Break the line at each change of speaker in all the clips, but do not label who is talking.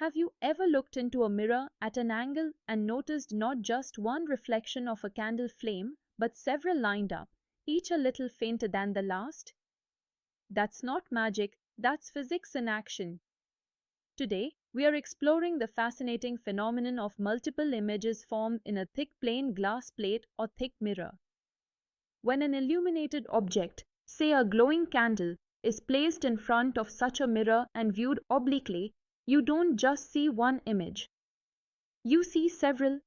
Have you ever looked into a mirror at an angle and noticed not just one reflection of a candle flame, but several lined up, each a little fainter than the last? That's not magic, that's physics in action. Today, we are exploring the fascinating phenomenon of multiple images formed in a thick plain glass plate or thick mirror. When an illuminated object, say a glowing candle, is placed in front of such a mirror and viewed obliquely, you don't just see one image. You see several.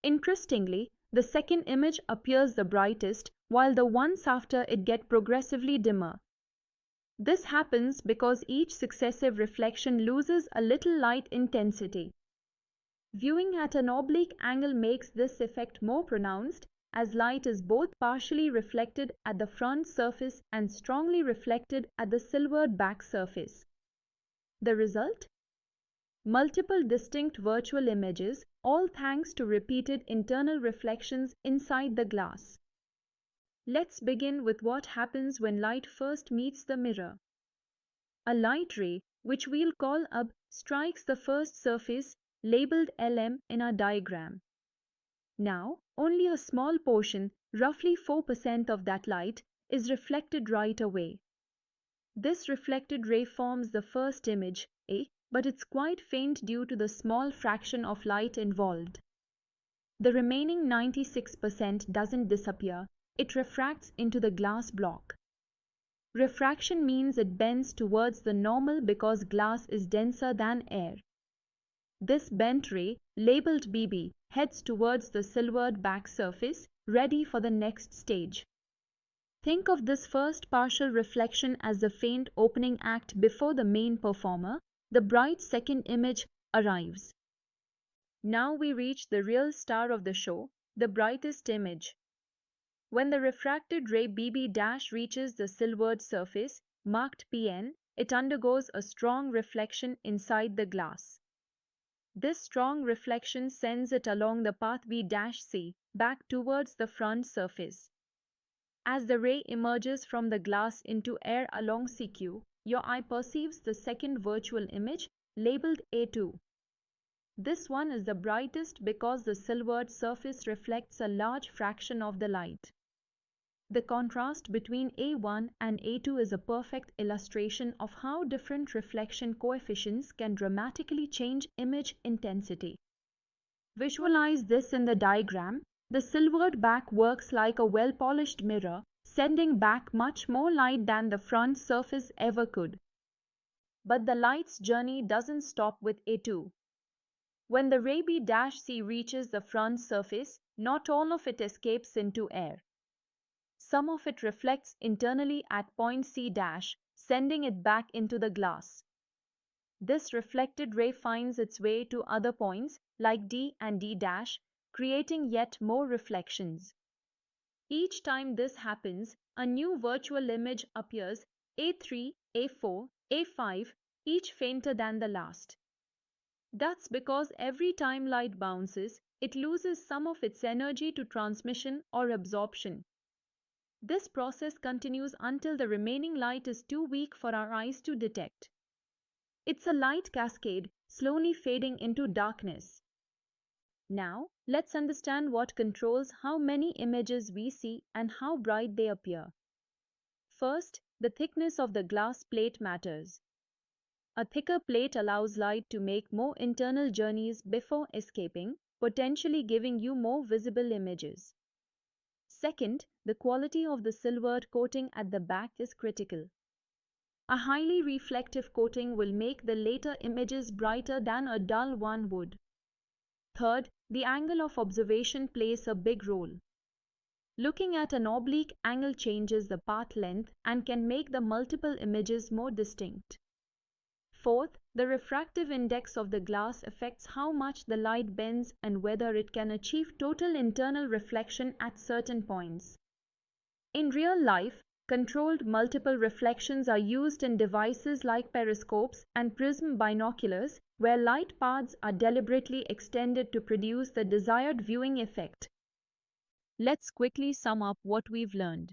Interestingly, the second image appears the brightest, while the ones after it get progressively dimmer. This happens because each successive reflection loses a little light intensity. Viewing at an oblique angle makes this effect more pronounced, as light is both partially reflected at the front surface and strongly reflected at the silvered back surface. The result? Multiple distinct virtual images, all thanks to repeated internal reflections inside the glass. Let's begin with what happens when light first meets the mirror. A light ray, which we'll call UB, strikes the first surface, labeled LM in our diagram. Now, only a small portion, roughly 4% of that light, is reflected right away. This reflected ray forms the first image, A, but it's quite faint due to the small fraction of light involved. The remaining 96% doesn't disappear, it refracts into the glass block. Refraction means it bends towards the normal because glass is denser than air. This bent ray, labeled BB, heads towards the silvered back surface, ready for the next stage. Think of this first partial reflection as the faint opening act before the main performer, the bright second image, arrives. Now we reach the real star of the show, the brightest image. When the refracted ray BB- reaches the silvered surface, marked PN, it undergoes a strong reflection inside the glass. This strong reflection sends it along the path B-C, back towards the front surface. As the ray emerges from the glass into air along CQ, your eye perceives the second virtual image, labeled A2. This one is the brightest because the silvered surface reflects a large fraction of the light. The contrast between A1 and A2 is a perfect illustration of how different reflection coefficients can dramatically change image intensity. Visualize this in the diagram. The silvered back works like a well-polished mirror, sending back much more light than the front surface ever could. But the light's journey doesn't stop with A2. When the ray B-C reaches the front surface, not all of it escapes into air. Some of it reflects internally at point C-, sending it back into the glass. This reflected ray finds its way to other points like D and D-, creating yet more reflections. Each time this happens, a new virtual image appears, A3, A4, A5, each fainter than the last. That's because every time light bounces, it loses some of its energy to transmission or absorption. This process continues until the remaining light is too weak for our eyes to detect. It's a light cascade, slowly fading into darkness. Now, let's understand what controls how many images we see and how bright they appear. First, the thickness of the glass plate matters. A thicker plate allows light to make more internal journeys before escaping, potentially giving you more visible images. Second, the quality of the silvered coating at the back is critical. A highly reflective coating will make the later images brighter than a dull one would. Third, the angle of observation plays a big role. Looking at an oblique angle changes the path length and can make the multiple images more distinct. Fourth, the refractive index of the glass affects how much the light bends and whether it can achieve total internal reflection at certain points. In real life, controlled multiple reflections are used in devices like periscopes and prism binoculars, where light paths are deliberately extended to produce the desired viewing effect. Let's quickly sum up what we've learned.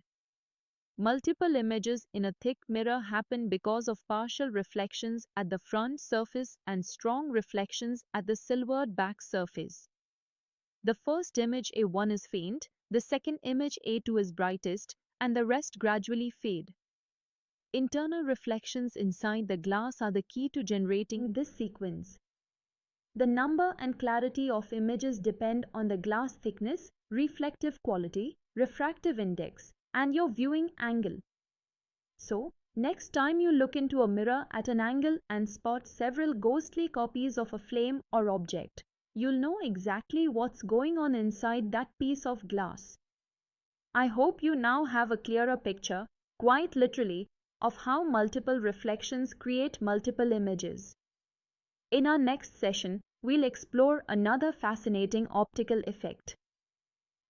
Multiple images in a thick mirror happen because of partial reflections at the front surface and strong reflections at the silvered back surface. The first image A1 is faint, the second image A2 is brightest, and the rest gradually fade. Internal reflections inside the glass are the key to generating this sequence. The number and clarity of images depend on the glass thickness, reflective quality, refractive index, and your viewing angle. So, next time you look into a mirror at an angle and spot several ghostly copies of a flame or object, you'll know exactly what's going on inside that piece of glass. I hope you now have a clearer picture, quite literally, of how multiple reflections create multiple images. In our next session, we'll explore another fascinating optical effect.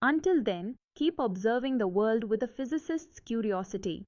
Until then, keep observing the world with a physicist's curiosity.